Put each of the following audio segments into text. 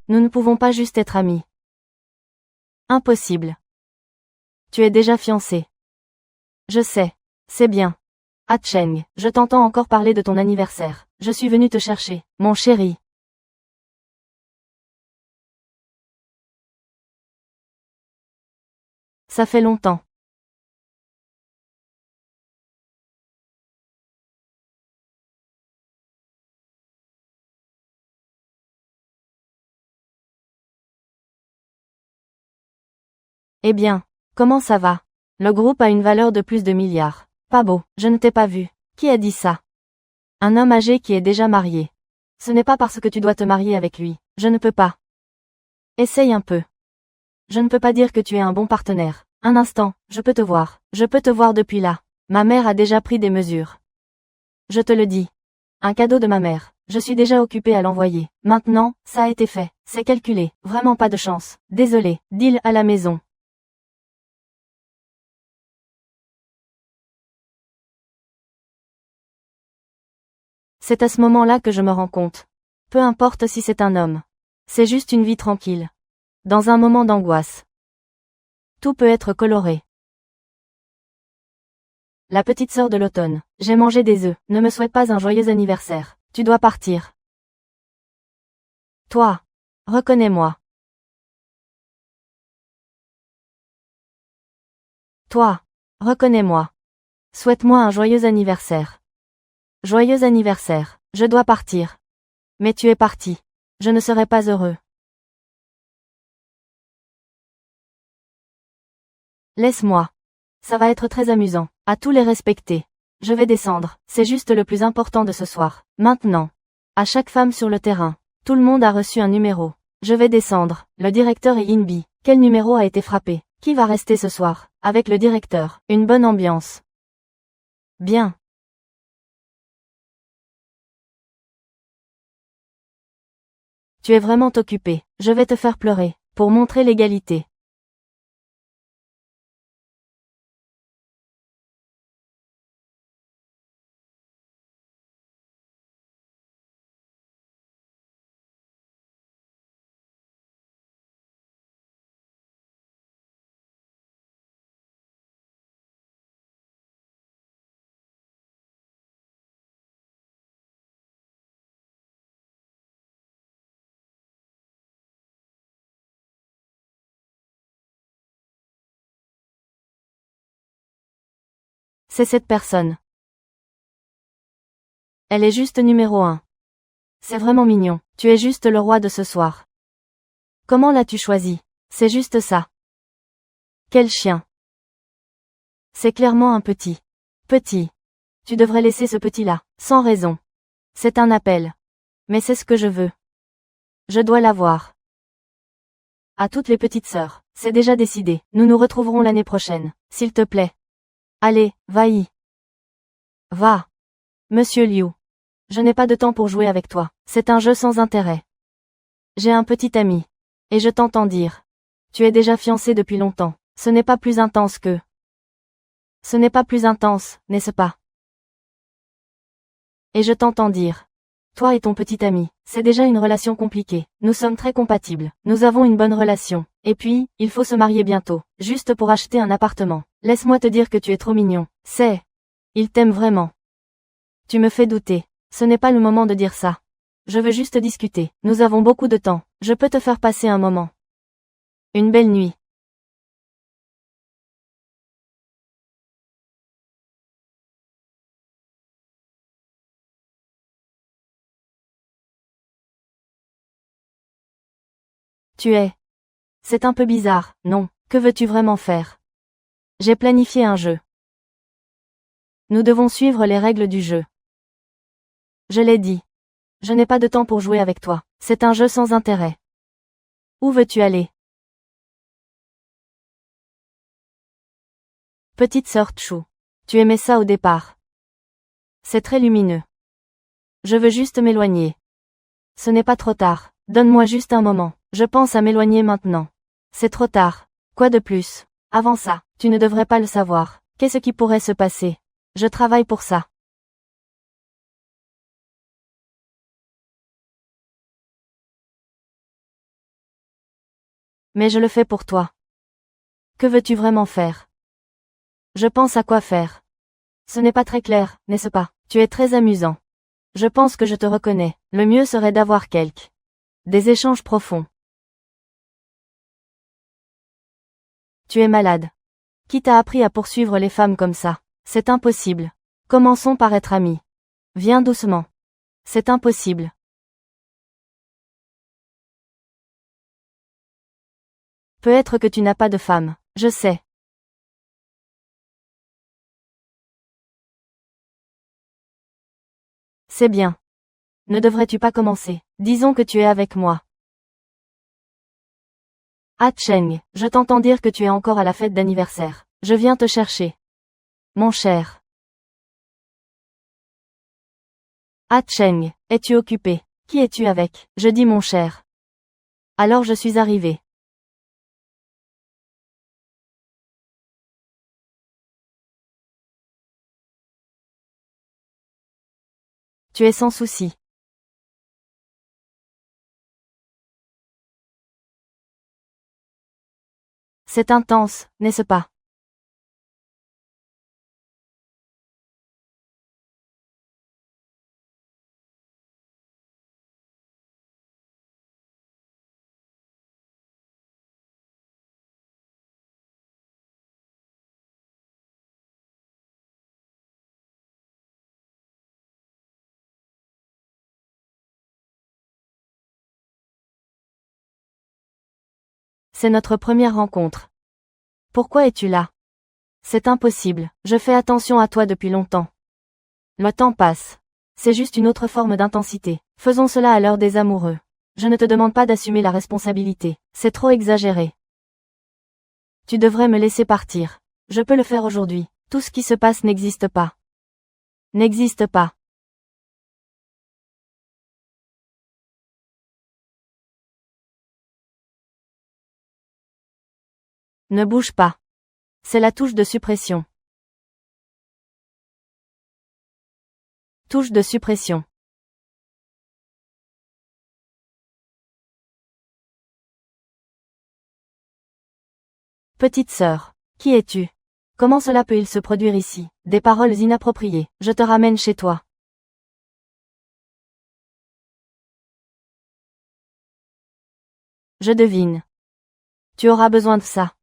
Nous ne pouvons pas juste être amis. Impossible. Tu es déjà fiancé. Je sais. C'est bien. Ah Cheng, je t'entends encore parler de ton anniversaire. Je suis venu te chercher, mon chéri. Ça fait longtemps. Eh bien, comment ça va? Le groupe a une valeur de plus de milliards. Pas beau, je ne t'ai pas vu. Qui a dit ça? Un homme âgé qui est déjà marié. Ce n'est pas parce que tu dois te marier avec lui. Je ne peux pas. Essaye un peu. Je ne peux pas dire que tu es un bon partenaire. Un instant, je peux te voir. Je peux te voir depuis là. Ma mère a déjà pris des mesures. Je te le dis. Un cadeau de ma mère. Je suis déjà occupée à l'envoyer. Maintenant, ça a été fait. C'est calculé. Vraiment pas de chance. Désolé. Deal à la maison. C'est à ce moment-là que je me rends compte. Peu importe si c'est un homme. C'est juste une vie tranquille. Dans un moment d'angoisse. Tout peut être coloré. La petite sœur de l'automne. J'ai mangé des œufs. Ne me souhaite pas un joyeux anniversaire. Tu dois partir. Toi. Reconnais-moi. Toi. Reconnais-moi. Souhaite-moi un joyeux anniversaire. Joyeux anniversaire. Je dois partir. Mais tu es parti. Je ne serai pas heureux. Laisse-moi. Ça va être très amusant. À tous les respecter. Je vais descendre. C'est juste le plus important de ce soir. Maintenant. À chaque femme sur le terrain. Tout le monde a reçu un numéro. Je vais descendre. Le directeur est Inbi. Quel numéro a été frappé? Qui va rester ce soir? Avec le directeur. Une bonne ambiance. Bien. Tu es vraiment occupé. Je vais te faire pleurer. Pour montrer l'égalité. C'est cette personne. Elle est juste numéro 1. C'est vraiment mignon. Tu es juste le roi de ce soir. Comment l'as-tu choisi? C'est juste ça. Quel chien. C'est clairement un petit. Petit. Tu devrais laisser ce petit-là, sans raison. C'est un appel. Mais c'est ce que je veux. Je dois l'avoir. À toutes les petites sœurs, c'est déjà décidé. Nous nous retrouverons l'année prochaine. S'il te plaît. Allez, va-y. Va. Monsieur Liu. Je n'ai pas de temps pour jouer avec toi. C'est un jeu sans intérêt. J'ai un petit ami. Et je t'entends dire. Tu es déjà fiancé depuis longtemps. Ce n'est pas plus intense que... Ce n'est pas plus intense, n'est-ce pas? Et je t'entends dire. Toi et ton petit ami, c'est déjà une relation compliquée. Nous sommes très compatibles. Nous avons une bonne relation. Et puis, il faut se marier bientôt. Juste pour acheter un appartement. Laisse-moi te dire que tu es trop mignon. C'est... Il t'aime vraiment. Tu me fais douter. Ce n'est pas le moment de dire ça. Je veux juste discuter. Nous avons beaucoup de temps. Je peux te faire passer un moment. Une belle nuit. Tu es... C'est un peu bizarre, non? Que veux-tu vraiment faire? J'ai planifié un jeu. Nous devons suivre les règles du jeu. Je l'ai dit. Je n'ai pas de temps pour jouer avec toi. C'est un jeu sans intérêt. Où veux-tu aller? Petite sœur Chou. Tu aimais ça au départ. C'est très lumineux. Je veux juste m'éloigner. Ce n'est pas trop tard. Donne-moi juste un moment. Je pense à m'éloigner maintenant. C'est trop tard. Quoi de plus? Avant ça, tu ne devrais pas le savoir. Qu'est-ce qui pourrait se passer? Je travaille pour ça. Mais je le fais pour toi. Que veux-tu vraiment faire? Je pense à quoi faire. Ce n'est pas très clair, n'est-ce pas? Tu es très amusant. Je pense que je te reconnais. Le mieux serait d'avoir des échanges profonds. Tu es malade. Qui t'a appris à poursuivre les femmes comme ça? C'est impossible. Commençons par être amis. Viens doucement. C'est impossible. Peut-être que tu n'as pas de femme. Je sais. C'est bien. Ne devrais-tu pas commencer? Disons que tu es avec moi. Ah Cheng, je t'entends dire que tu es encore à la fête d'anniversaire. Je viens te chercher. Mon cher. Ah Cheng, es-tu occupé? Qui es-tu avec? Je dis mon cher. Alors je suis arrivé. Tu es sans souci. C'est intense, n'est-ce pas? C'est notre première rencontre. Pourquoi es-tu là? C'est impossible, je fais attention à toi depuis longtemps. Le temps passe. C'est juste une autre forme d'intensité. Faisons cela à l'heure des amoureux. Je ne te demande pas d'assumer la responsabilité. C'est trop exagéré. Tu devrais me laisser partir. Je peux le faire aujourd'hui. Tout ce qui se passe n'existe pas. N'existe pas. Ne bouge pas. C'est la touche de suppression. Touche de suppression. Petite sœur. Qui es-tu? Comment cela peut-il se produire ici? Des paroles inappropriées. Je te ramène chez toi. Je devine. Tu auras besoin de ça.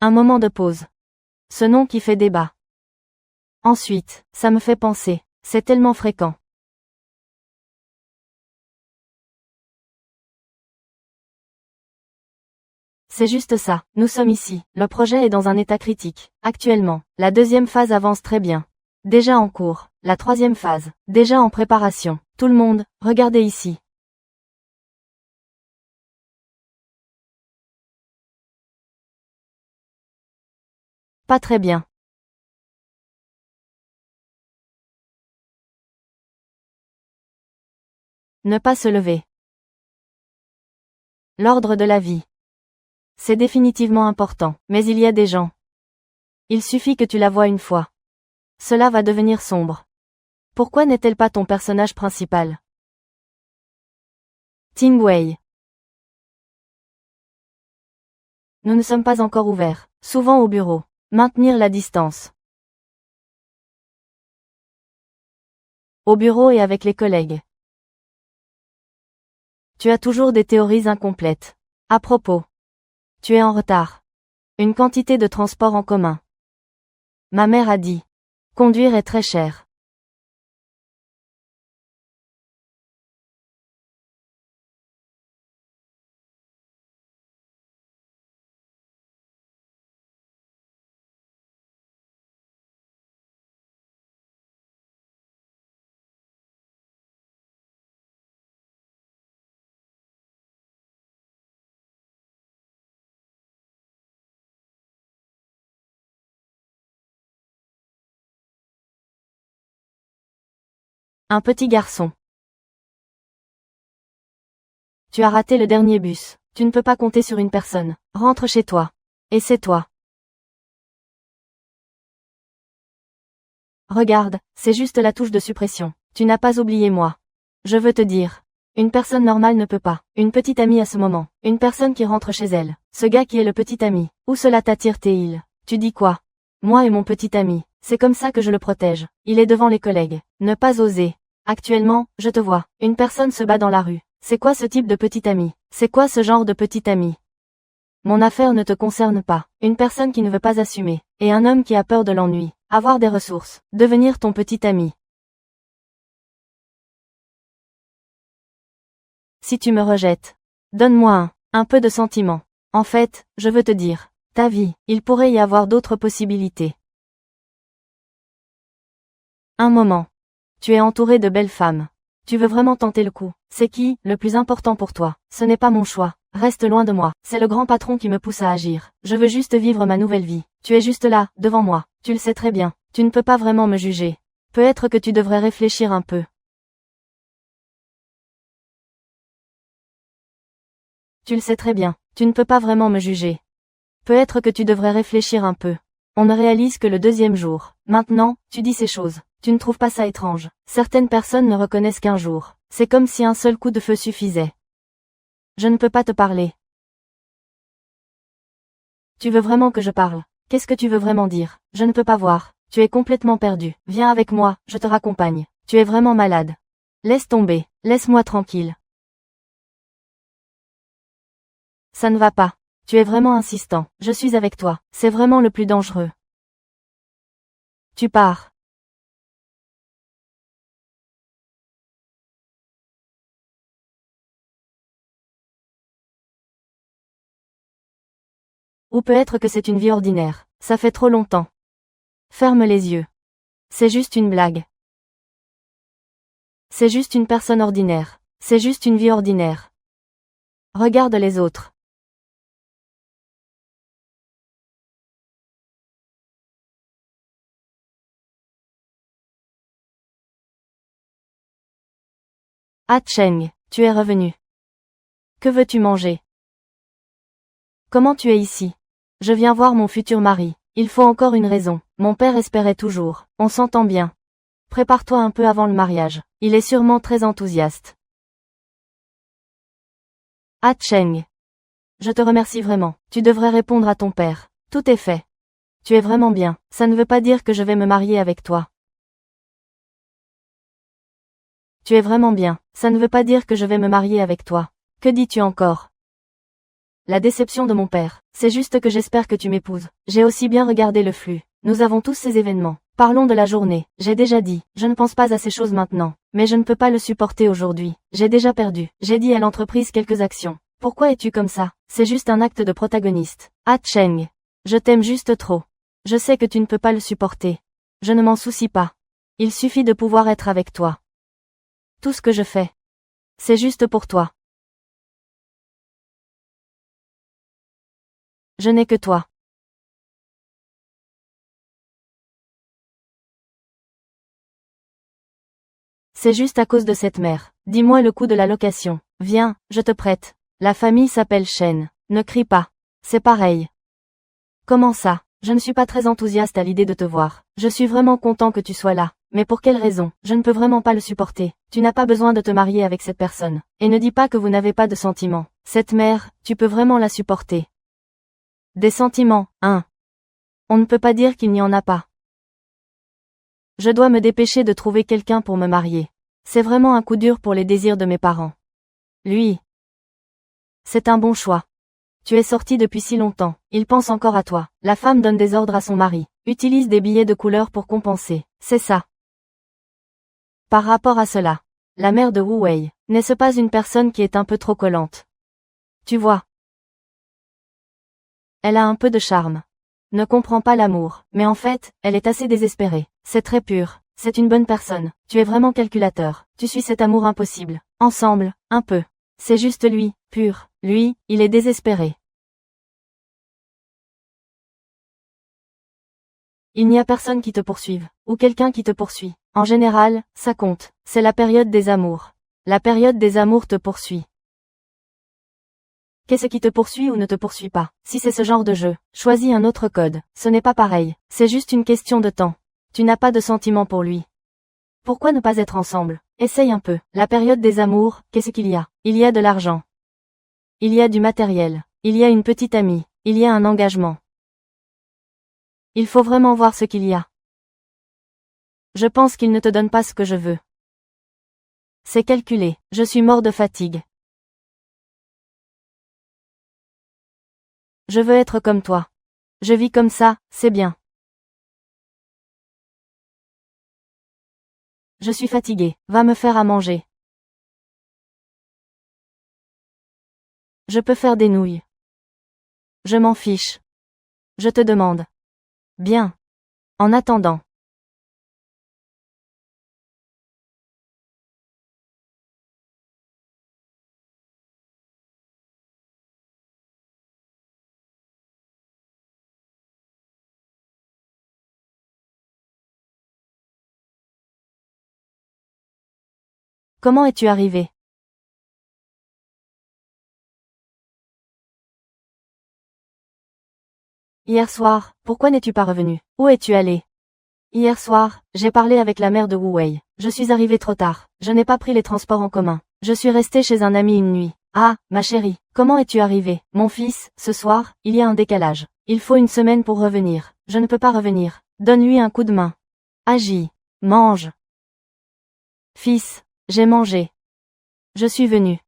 Un moment de pause. Ce nom qui fait débat. Ensuite, ça me fait penser. C'est tellement fréquent. C'est juste ça. Nous sommes ici. Le projet est dans un état critique. Actuellement, la deuxième phase avance très bien. Déjà en cours. La troisième phase. Déjà en préparation. Tout le monde, regardez ici. Pas très bien. Ne pas se lever. L'ordre de la vie. C'est définitivement important, mais il y a des gens. Il suffit que tu la vois une fois. Cela va devenir sombre. Pourquoi n'est-elle pas ton personnage principal? Ting Wei. Nous ne sommes pas encore ouverts. Souvent au bureau. Maintenir la distance. Au bureau et avec les collègues. Tu as toujours des théories incomplètes. À propos. Tu es en retard. Une quantité de transport en commun. Ma mère a dit. Conduire est très cher. Un petit garçon. Tu as raté le dernier bus. Tu ne peux pas compter sur une personne. Rentre chez toi. Et c'est toi. Regarde, c'est juste la touche de suppression. Tu n'as pas oublié moi. Je veux te dire. Une personne normale ne peut pas. Une petite amie à ce moment. Une personne qui rentre chez elle. Ce gars qui est le petit ami. Où cela t'attire Théil? Tu dis quoi? Moi et mon petit ami. C'est comme ça que je le protège. Il est devant les collègues. Ne pas oser. Actuellement, je te vois. Une personne se bat dans la rue. C'est quoi ce type de petit ami? C'est quoi ce genre de petit ami? Mon affaire ne te concerne pas. Une personne qui ne veut pas assumer. Et un homme qui a peur de l'ennui. Avoir des ressources. Devenir ton petit ami. Si tu me rejettes, donne-moi un peu de sentiment. En fait, je veux te dire, ta vie, il pourrait y avoir d'autres possibilités. Un moment. Tu es entouré de belles femmes. Tu veux vraiment tenter le coup. C'est qui, le plus important pour toi? Ce n'est pas mon choix. Reste loin de moi. C'est le grand patron qui me pousse à agir. Je veux juste vivre ma nouvelle vie. Tu es juste là, devant moi. Tu le sais très bien. Tu ne peux pas vraiment me juger. Peut-être que tu devrais réfléchir un peu. Tu le sais très bien. Tu ne peux pas vraiment me juger. Peut-être que tu devrais réfléchir un peu. On ne réalise que le deuxième jour. Maintenant, tu dis ces choses. Tu ne trouves pas ça étrange? Certaines personnes ne reconnaissent qu'un jour. C'est comme si un seul coup de feu suffisait. Je ne peux pas te parler. Tu veux vraiment que je parle? Qu'est-ce que tu veux vraiment dire? Je ne peux pas voir. Tu es complètement perdu. Viens avec moi, je te raccompagne. Tu es vraiment malade. Laisse tomber. Laisse-moi tranquille. Ça ne va pas. Tu es vraiment insistant. Je suis avec toi. C'est vraiment le plus dangereux. Tu pars. Ou peut-être que c'est une vie ordinaire. Ça fait trop longtemps. Ferme les yeux. C'est juste une blague. C'est juste une personne ordinaire. C'est juste une vie ordinaire. Regarde les autres. Ah Cheng, tu es revenu. Que veux-tu manger? Comment tu es ici? Je viens voir mon futur mari. Il faut encore une raison. Mon père espérait toujours. On s'entend bien. Prépare-toi un peu avant le mariage. Il est sûrement très enthousiaste. Ah Cheng. Je te remercie vraiment. Tu devrais répondre à ton père. Tout est fait. Tu es vraiment bien. Ça ne veut pas dire que je vais me marier avec toi. Tu es vraiment bien. Ça ne veut pas dire que je vais me marier avec toi. Que dis-tu encore? La déception de mon père. C'est juste que j'espère que tu m'épouses. J'ai aussi bien regardé le flux. Nous avons tous ces événements. Parlons de la journée. J'ai déjà dit, je ne pense pas à ces choses maintenant. Mais je ne peux pas le supporter aujourd'hui. J'ai déjà perdu. J'ai dit à l'entreprise quelques actions. Pourquoi es-tu comme ça? C'est juste un acte de protagoniste. Ah Cheng. Je t'aime juste trop. Je sais que tu ne peux pas le supporter. Je ne m'en soucie pas. Il suffit de pouvoir être avec toi. Tout ce que je fais. C'est juste pour toi. Je n'ai que toi. C'est juste à cause de cette mère. Dis-moi le coût de la location. Viens, je te prête. La famille s'appelle Shen. Ne crie pas. C'est pareil. Comment ça? Je ne suis pas très enthousiaste à l'idée de te voir. Je suis vraiment content que tu sois là. Mais pour quelle raison? Je ne peux vraiment pas le supporter. Tu n'as pas besoin de te marier avec cette personne. Et ne dis pas que vous n'avez pas de sentiments. Cette mère, tu peux vraiment la supporter. Des sentiments, hein? On ne peut pas dire qu'il n'y en a pas. Je dois me dépêcher de trouver quelqu'un pour me marier. C'est vraiment un coup dur pour les désirs de mes parents. Lui. C'est un bon choix. Tu es sorti depuis si longtemps. Il pense encore à toi. La femme donne des ordres à son mari. Utilise des billets de couleur pour compenser. C'est ça. Par rapport à cela, la mère de Wu Wei n'est-ce pas une personne qui est un peu trop collante? Tu vois. Elle a un peu de charme. Ne comprend pas l'amour, mais en fait, elle est assez désespérée. C'est très pur. C'est une bonne personne. Tu es vraiment calculateur. Tu suis cet amour impossible. Ensemble, un peu. C'est juste lui, pur. Lui, il est désespéré. Il n'y a personne qui te poursuive, ou quelqu'un qui te poursuit. En général, ça compte. C'est la période des amours. La période des amours te poursuit. Qu'est-ce qui te poursuit ou ne te poursuit pas? Si c'est ce genre de jeu, choisis un autre code. Ce n'est pas pareil. C'est juste une question de temps. Tu n'as pas de sentiment pour lui. Pourquoi ne pas être ensemble? Essaye un peu. La période des amours, qu'est-ce qu'il y a? Il y a de l'argent. Il y a du matériel. Il y a une petite amie. Il y a un engagement. Il faut vraiment voir ce qu'il y a. Je pense qu'il ne te donne pas ce que je veux. C'est calculé. Je suis mort de fatigue. Je veux être comme toi. Je vis comme ça, c'est bien. Je suis fatigué. Va me faire à manger. Je peux faire des nouilles. Je m'en fiche. Je te demande. Bien. En attendant. Comment es-tu arrivé? Hier soir, pourquoi n'es-tu pas revenu? Où es-tu allé? Hier soir, j'ai parlé avec la mère de Wu Wei. Je suis arrivé trop tard. Je n'ai pas pris les transports en commun. Je suis resté chez un ami une nuit. Ah, ma chérie, comment es-tu arrivé? Mon fils, ce soir, il y a un décalage. Il faut une semaine pour revenir. Je ne peux pas revenir. Donne-lui un coup de main. Agis. Mange. Fils, j'ai mangé. Je suis venu.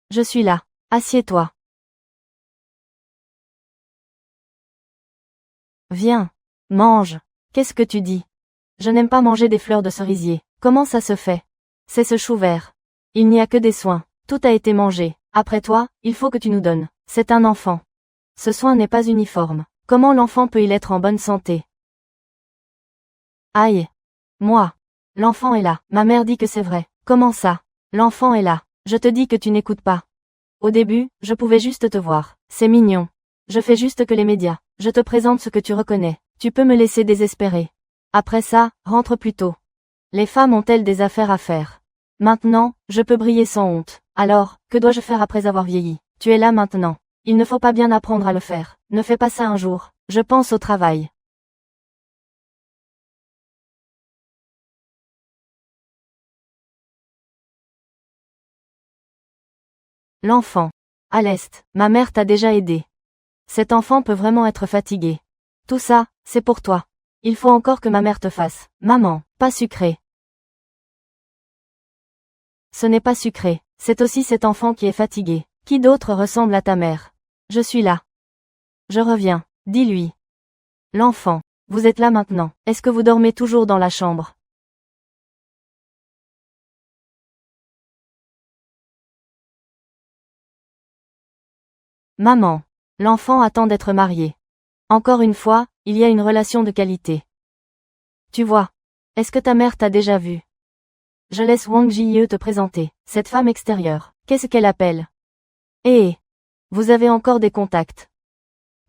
Je suis là. Assieds-toi. Viens. Mange. Qu'est-ce que tu dis? Je n'aime pas manger des fleurs de cerisier. Comment ça se fait? C'est ce chou vert. Il n'y a que des soins. Tout a été mangé. Après toi, il faut que tu nous donnes. C'est un enfant. Ce soin n'est pas uniforme. Comment l'enfant peut-il être en bonne santé? Aïe. Moi. L'enfant est là. Ma mère dit que c'est vrai. Comment ça? L'enfant est là. Je te dis que tu n'écoutes pas. Au début, je pouvais juste te voir. C'est mignon. Je fais juste que les médias. Je te présente ce que tu reconnais. Tu peux me laisser désespérer. Après ça, rentre plus tôt. Les femmes ont-elles des affaires à faire? Maintenant, je peux briller sans honte. Alors, que dois-je faire après avoir vieilli? Tu es là maintenant. Il ne faut pas bien apprendre à le faire. Ne fais pas ça un jour. Je pense au travail. L'enfant. À l'est, ma mère t'a déjà aidé. Cet enfant peut vraiment être fatigué. Tout ça, c'est pour toi. Il faut encore que ma mère te fasse. Maman, pas sucré. Ce n'est pas sucré. C'est aussi cet enfant qui est fatigué. Qui d'autre ressemble à ta mère? Je suis là. Je reviens. Dis-lui. L'enfant. Vous êtes là maintenant. Est-ce que vous dormez toujours dans la chambre? Maman. L'enfant attend d'être marié. Encore une fois, il y a une relation de qualité. Tu vois. Est-ce que ta mère t'a déjà vu? Je laisse Wang Jie te présenter. Cette femme extérieure. Qu'est-ce qu'elle appelle? Eh. Vous avez encore des contacts.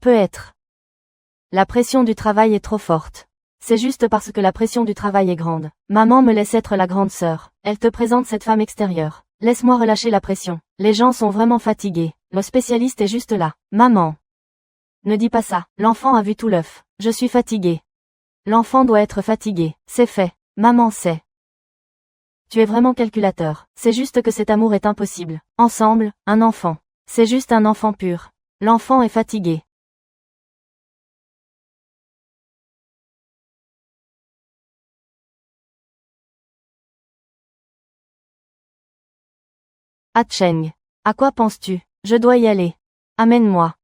Peut-être. La pression du travail est trop forte. C'est juste parce que la pression du travail est grande. Maman me laisse être la grande sœur. Elle te présente cette femme extérieure. Laisse-moi relâcher la pression. Les gens sont vraiment fatigués. Le spécialiste est juste là. Maman. Ne dis pas ça. L'enfant a vu tout l'œuf. Je suis fatigué. L'enfant doit être fatigué. C'est fait. Maman sait. Tu es vraiment calculateur. C'est juste que cet amour est impossible. Ensemble, un enfant. C'est juste un enfant pur. L'enfant est fatigué. Ah Cheng. À quoi penses-tu? Je dois y aller. Amène-moi.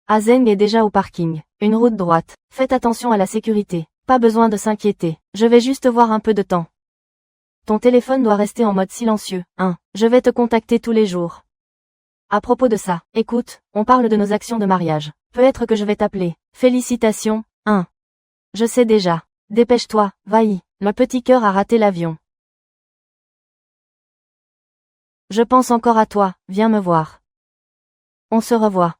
Ah Zeng est déjà au parking. Une route droite. Faites attention à la sécurité. Pas besoin de s'inquiéter. Je vais juste voir un peu de temps. Ton téléphone doit rester en mode silencieux. Je vais te contacter tous les jours. À propos de ça, écoute, on parle de nos actions de mariage. Peut-être que je vais t'appeler. Félicitations. Je sais déjà. Dépêche-toi, va-y. Le petit cœur a raté l'avion. Je pense encore à toi, viens me voir. On se revoit.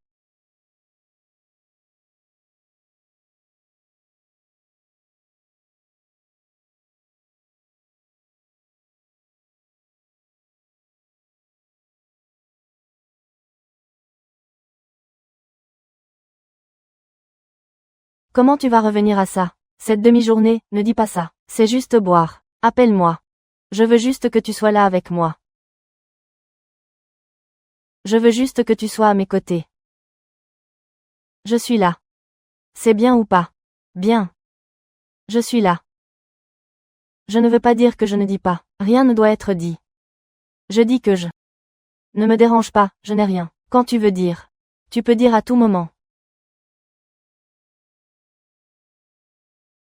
Comment tu vas revenir à ça? Cette demi-journée, ne dis pas ça. C'est juste boire. Appelle-moi. Je veux juste que tu sois là avec moi. Je veux juste que tu sois à mes côtés. Je suis là. C'est bien ou pas? Bien. Je suis là. Je ne veux pas dire que je ne dis pas. Rien ne doit être dit. Je dis que je. Ne me dérange pas, je n'ai rien. Quand tu veux dire. Tu peux dire à tout moment.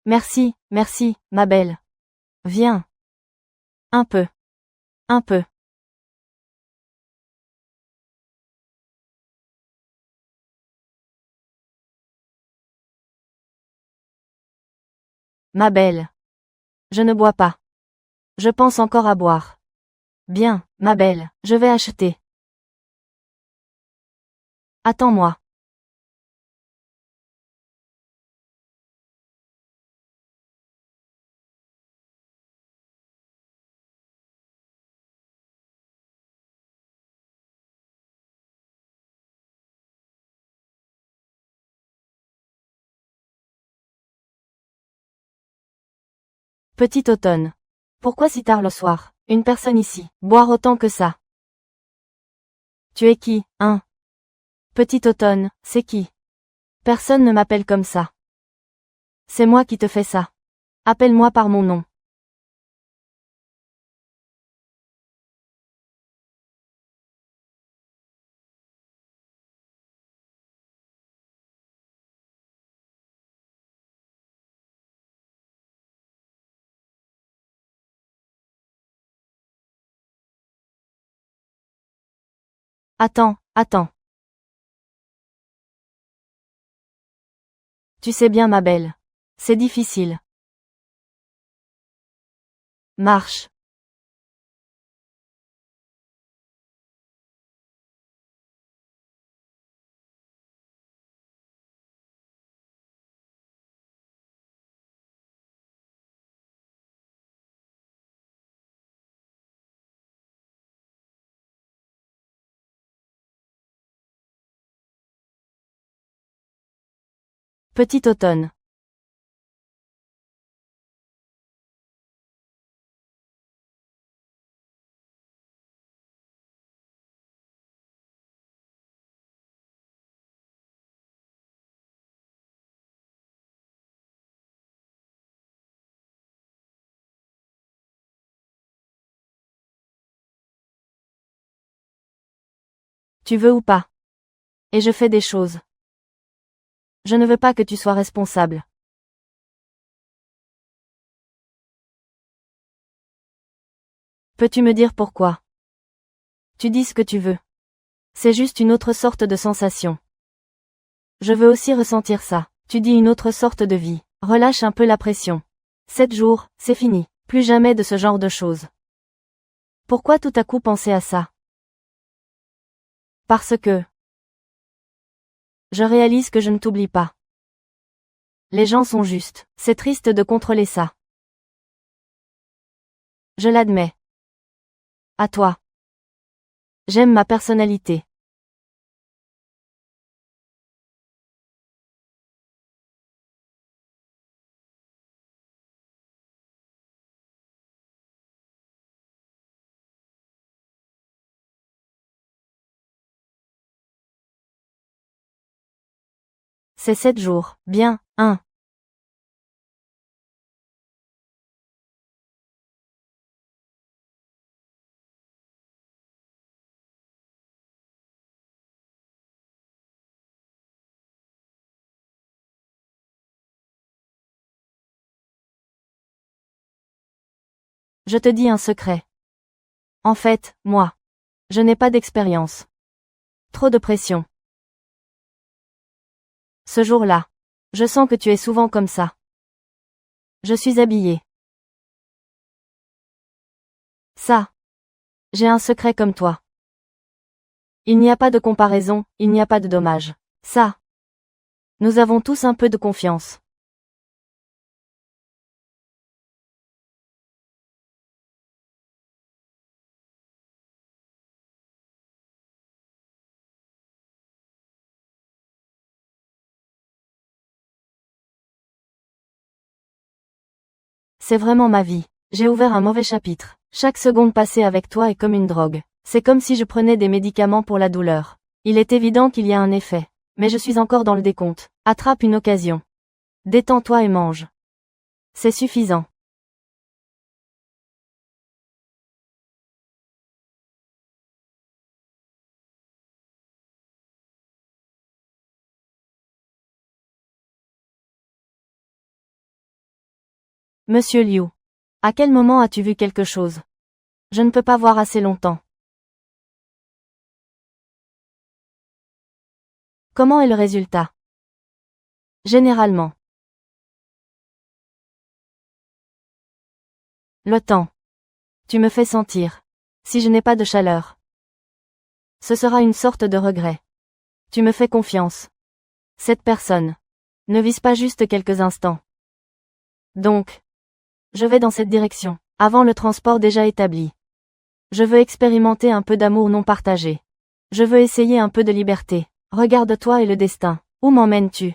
Merci, merci, ma belle. Viens. Un peu. Un peu. Ma belle. Je ne bois pas. Je pense encore à boire. Bien, ma belle, je vais acheter. Attends-moi. Petit automne. Pourquoi si tard le soir? Une personne ici. Boire autant que ça. Tu es qui, hein? Petit automne, c'est qui? Personne ne m'appelle comme ça. C'est moi qui te fais ça. Appelle-moi par mon nom. Attends, attends. Tu sais bien, ma belle. C'est difficile. Marche. Petit automne. Tu veux ou pas? Et je fais des choses. Je ne veux pas que tu sois responsable. Peux-tu me dire pourquoi? Tu dis ce que tu veux. C'est juste une autre sorte de sensation. Je veux aussi ressentir ça. Tu dis une autre sorte de vie. Relâche un peu la pression. 7 jours, c'est fini. Plus jamais de ce genre de choses. Pourquoi tout à coup penser à ça? Parce que. Je réalise que je ne t'oublie pas. Les gens sont justes. C'est triste de contrôler ça. Je l'admets. À toi. J'aime ma personnalité. C'est 7 jours. Bien, hein. Je te dis un secret. En fait, moi. Je n'ai pas d'expérience. Trop de pression. Ce jour-là. Je sens que tu es souvent comme ça. Je suis habillée. Ça. J'ai un secret comme toi. Il n'y a pas de comparaison, il n'y a pas de dommage. Ça. Nous avons tous un peu de confiance. C'est vraiment ma vie. J'ai ouvert un mauvais chapitre. Chaque seconde passée avec toi est comme une drogue. C'est comme si je prenais des médicaments pour la douleur. Il est évident qu'il y a un effet. Mais je suis encore dans le décompte. Attrape une occasion. Détends-toi et mange. C'est suffisant. Monsieur Liu. À quel moment as-tu vu quelque chose? Je ne peux pas voir assez longtemps. Comment est le résultat? Généralement. Le temps. Tu me fais sentir. Si je n'ai pas de chaleur. Ce sera une sorte de regret. Tu me fais confiance. Cette personne. Ne vise pas juste quelques instants. Donc. Je vais dans cette direction, avant le transport déjà établi. Je veux expérimenter un peu d'amour non partagé. Je veux essayer un peu de liberté. Regarde-toi et le destin. Où m'emmènes-tu?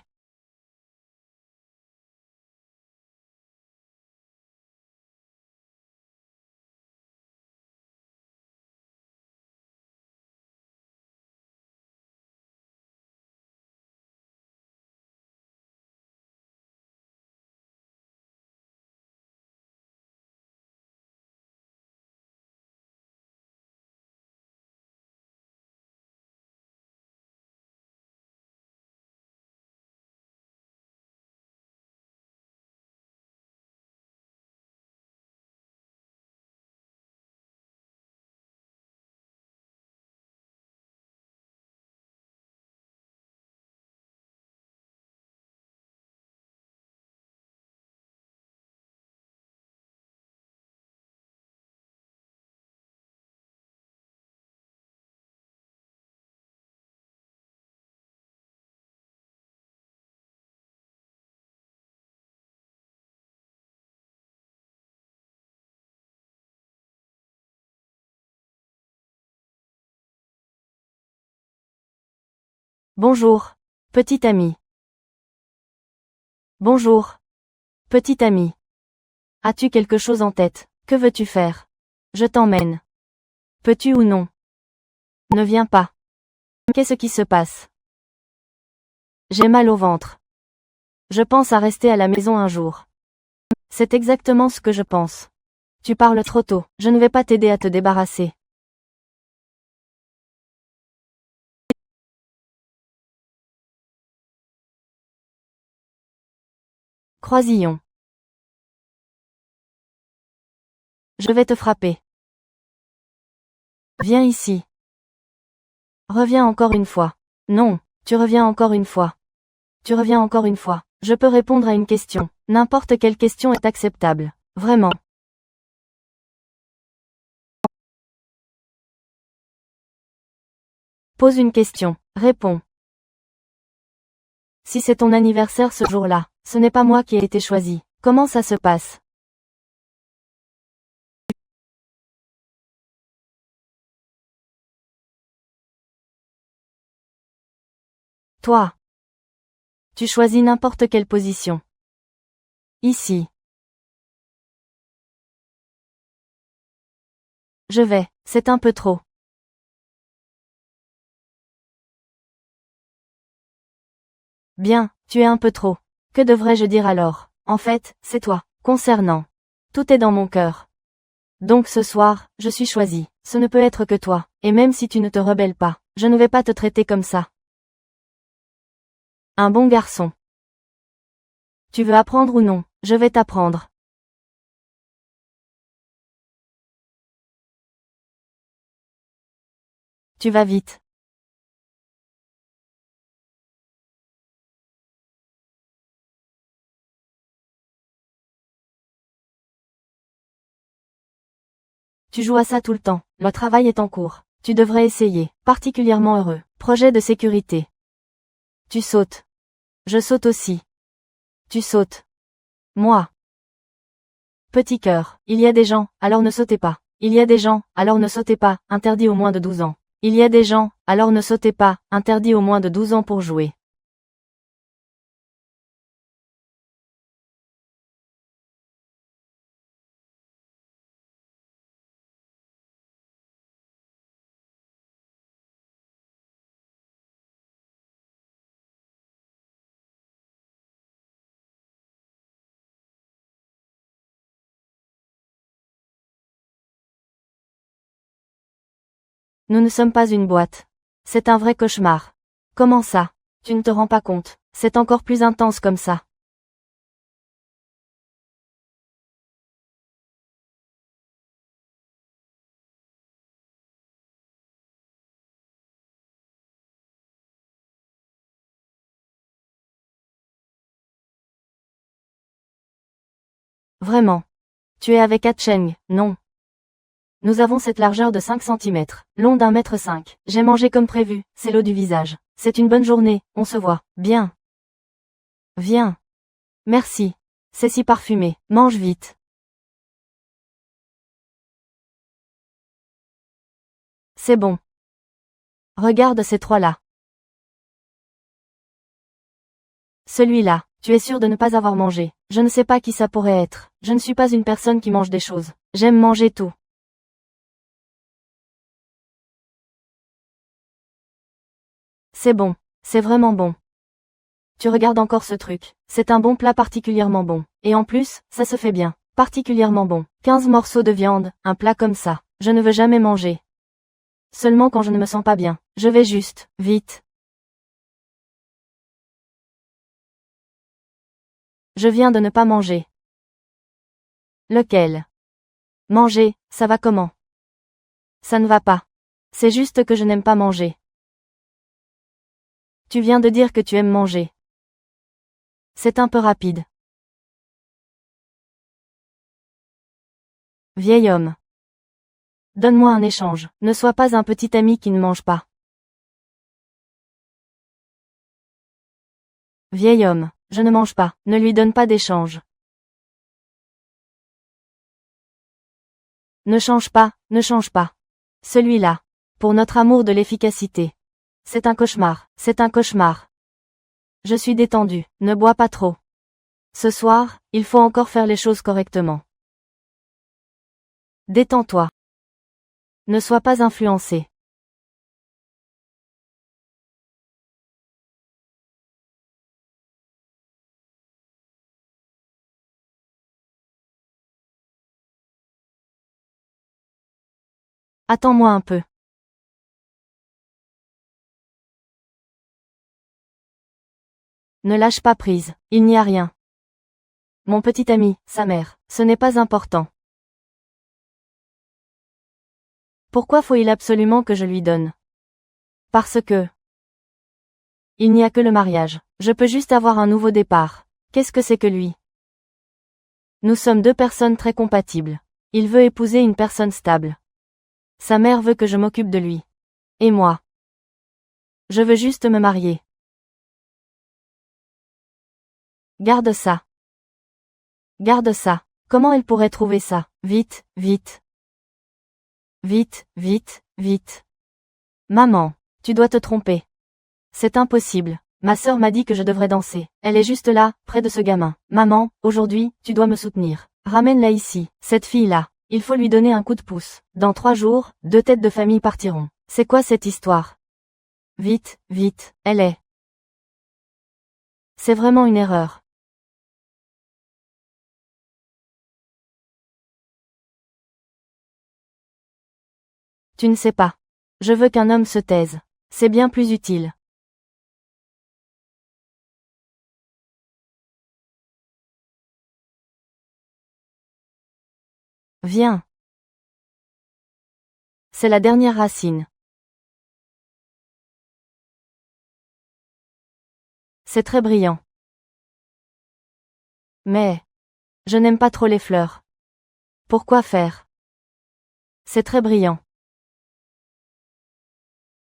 Bonjour, petit ami. Bonjour, petit ami. As-tu quelque chose en tête? Que veux-tu faire? Je t'emmène. Peux-tu ou non? Ne viens pas. Qu'est-ce qui se passe? J'ai mal au ventre. Je pense à rester à la maison un jour. C'est exactement ce que je pense. Tu parles trop tôt. Je ne vais pas t'aider à te débarrasser. Croisillon. Je vais te frapper. Viens ici. Reviens encore une fois. Non, tu reviens encore une fois. Tu reviens encore une fois. Je peux répondre à une question. N'importe quelle question est acceptable. Vraiment. Pose une question. Réponds. Si c'est ton anniversaire ce jour-là, ce n'est pas moi qui ai été choisi. Comment ça se passe? Toi. Tu choisis n'importe quelle position. Ici. Je vais. C'est un peu trop. Bien, tu es un peu trop. Que devrais-je dire alors? En fait, c'est toi. Concernant. Tout est dans mon cœur. Donc ce soir, je suis choisi. Ce ne peut être que toi. Et même si tu ne te rebelles pas, je ne vais pas te traiter comme ça. Un bon garçon. Tu veux apprendre ou non? Je vais t'apprendre. Tu vas vite. Tu joues à ça tout le temps. Le travail est en cours. Tu devrais essayer. Particulièrement heureux. Projet de sécurité. Tu sautes. Je saute aussi. Tu sautes. Moi. Petit cœur. Il y a des gens, alors ne sautez pas. Il y a des gens, alors ne sautez pas, interdit aux moins de 12 ans. Il y a des gens, alors ne sautez pas, interdit aux moins de 12 ans pour jouer. Nous ne sommes pas une boîte. C'est un vrai cauchemar. Comment ça? Tu ne te rends pas compte. C'est encore plus intense comme ça. Vraiment. Tu es avec Hatcheng, non? Nous avons cette largeur de 5 centimètres, long d'1,5 m. J'ai mangé comme prévu, c'est l'eau du visage. C'est une bonne journée, on se voit. Bien. Viens. Merci. C'est si parfumé. Mange vite. C'est bon. Regarde ces trois-là. Celui-là. Tu es sûr de ne pas avoir mangé. Je ne sais pas qui ça pourrait être. Je ne suis pas une personne qui mange des choses. J'aime manger tout. C'est bon. C'est vraiment bon. Tu regardes encore ce truc. C'est un bon plat particulièrement bon. Et en plus, ça se fait bien. Particulièrement bon. 15 morceaux de viande, un plat comme ça. Je ne veux jamais manger. Seulement quand je ne me sens pas bien. Je vais juste, vite. Je viens de ne pas manger. Lequel? Manger, ça va comment? Ça ne va pas. C'est juste que je n'aime pas manger. Tu viens de dire que tu aimes manger. C'est un peu rapide. Vieil homme. Donne-moi un échange. Ne sois pas un petit ami qui ne mange pas. Vieil homme. Je ne mange pas. Ne lui donne pas d'échange. Ne change pas, ne change pas. Celui-là. Pour notre amour de l'efficacité. C'est un cauchemar, c'est un cauchemar. Je suis détendu, ne bois pas trop. Ce soir, il faut encore faire les choses correctement. Détends-toi. Ne sois pas influencé. Attends-moi un peu. Ne lâche pas prise, il n'y a rien. Mon petit ami, sa mère, ce n'est pas important. Pourquoi faut-il absolument que je lui donne? Parce que... Il n'y a que le mariage. Je peux juste avoir un nouveau départ. Qu'est-ce que c'est que lui? Nous sommes deux personnes très compatibles. Il veut épouser une personne stable. Sa mère veut que je m'occupe de lui. Et moi? Je veux juste me marier. Garde ça. Garde ça. Comment elle pourrait trouver ça? Vite, vite. Vite, vite, vite. Maman, tu dois te tromper. C'est impossible. Ma sœur m'a dit que je devrais danser. Elle est juste là, près de ce gamin. Maman, aujourd'hui, tu dois me soutenir. Ramène-la ici, cette fille-là. Il faut lui donner un coup de pouce. Dans 3 jours, 2 têtes de famille partiront. C'est quoi cette histoire? Vite, vite, elle est. C'est vraiment une erreur. Tu ne sais pas. Je veux qu'un homme se taise. C'est bien plus utile. Viens. C'est la dernière racine. C'est très brillant. Mais, je n'aime pas trop les fleurs. Pourquoi faire? C'est très brillant.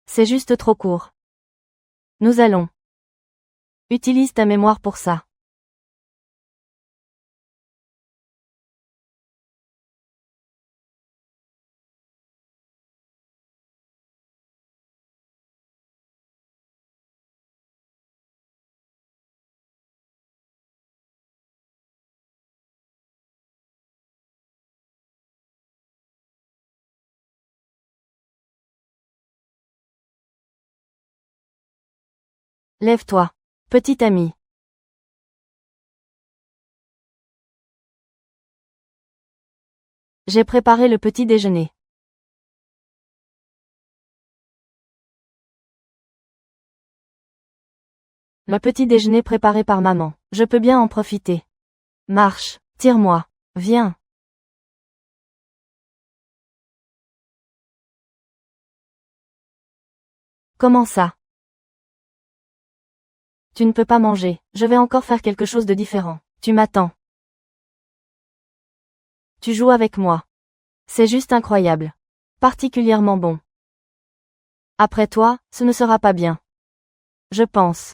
C'est juste trop court. Nous allons. Utilise ta mémoire pour ça. Lève-toi. Petit ami. J'ai préparé le petit déjeuner. Le petit déjeuner préparé par maman. Je peux bien en profiter. Marche, tire-moi. Viens. Comment ça? Tu ne peux pas manger. Je vais encore faire quelque chose de différent. Tu m'attends. Tu joues avec moi. C'est juste incroyable. Particulièrement bon. Après toi, ce ne sera pas bien. Je pense.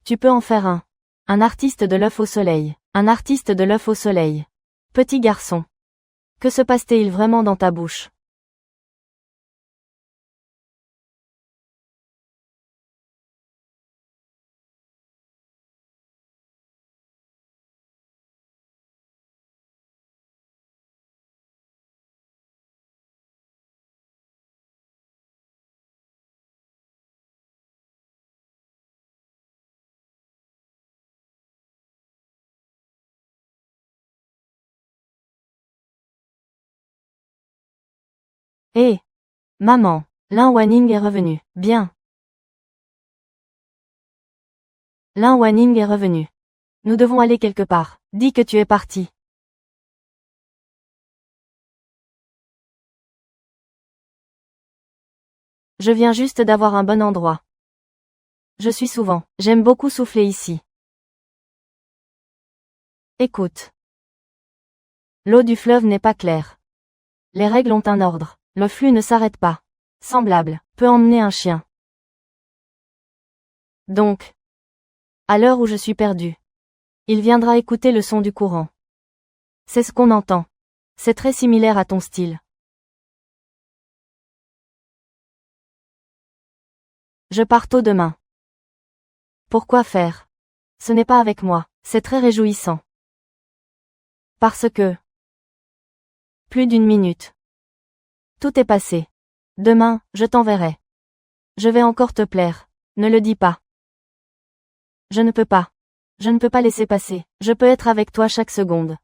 Tu peux en faire un. Un artiste de l'œuf au soleil. Un artiste de l'œuf au soleil. Petit garçon. Que se passe-t-il vraiment dans ta bouche? Hé! Maman! Lin Wanning est revenu. Bien. Lin Wanning est revenu. Nous devons aller quelque part. Dis que tu es parti. Je viens juste d'avoir un bon endroit. Je suis souvent. J'aime beaucoup souffler ici. Écoute. L'eau du fleuve n'est pas claire. Les règles ont un ordre. Le flux ne s'arrête pas. Semblable, peut emmener un chien. Donc, à l'heure où je suis perdu, il viendra écouter le son du courant. C'est ce qu'on entend. C'est très similaire à ton style. Je pars tôt demain. Pourquoi faire? Ce n'est pas avec moi, c'est très réjouissant. Parce que... Plus d'une minute. Tout est passé. Demain, je t'enverrai. Je vais encore te plaire. Ne le dis pas. Je ne peux pas. Je ne peux pas laisser passer. Je peux être avec toi chaque seconde.